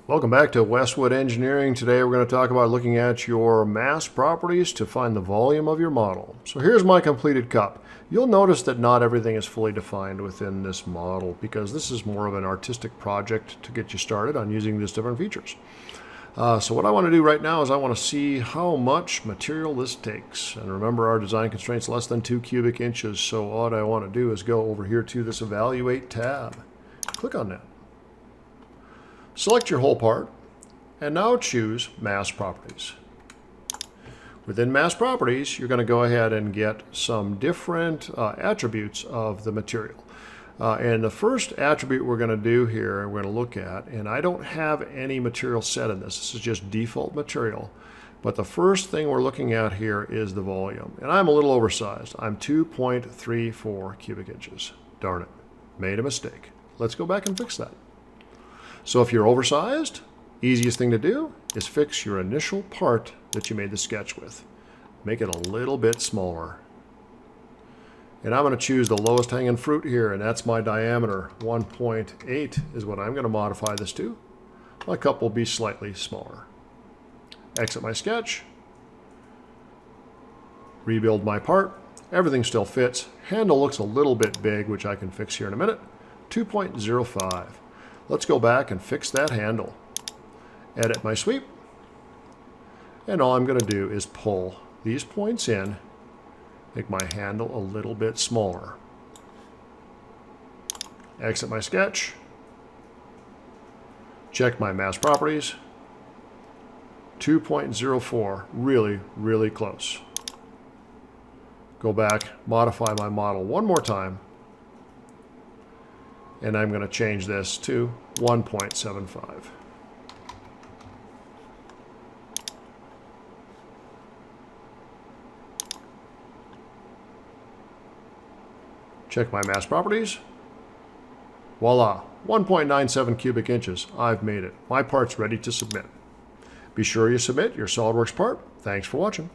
Welcome back to Westwood Engineering. Today we're going to talk about looking at your mass properties to find the volume of your model. So here's my completed cup. You'll notice that not everything is fully defined within this model because this is more of an artistic project to get you started on using these different features. So what I want to do right now is I want to see how much material this takes. And remember, our design constraint's less than 2 cubic inches. So what I want to do is go over here to this Evaluate tab. Click on that. Select your whole part, and now choose Mass Properties. Within Mass Properties, you're going to go ahead and get some different attributes of the material. And the first attribute we're going to do here, we're going to look at, and I don't have any material set in this. This is just default material. But the first thing we're looking at here is the volume. And I'm a little oversized. I'm 2.34 cubic inches. Darn it. Made a mistake. Let's go back and fix that. So if you're oversized, easiest thing to do is fix your initial part that you made the sketch with. Make it a little bit smaller. And I'm going to choose the lowest hanging fruit here, and that's my diameter. 1.8 is what I'm going to modify this to. My cup will be slightly smaller. Exit my sketch. Rebuild my part. Everything still fits. Handle looks a little bit big, which I can fix here in a minute. 2.05. Let's go back and fix that handle. Edit my sweep. And all I'm going to do is pull these points in, make my handle a little bit smaller. Exit my sketch. Check my mass properties. 2.04, really close. Go back, modify my model one more time. And I'm going to change this to 1.75. Check my mass properties. Voila, 1.97 cubic inches. I've made it. My part's ready to submit. Be sure you submit your SOLIDWORKS part. Thanks for watching.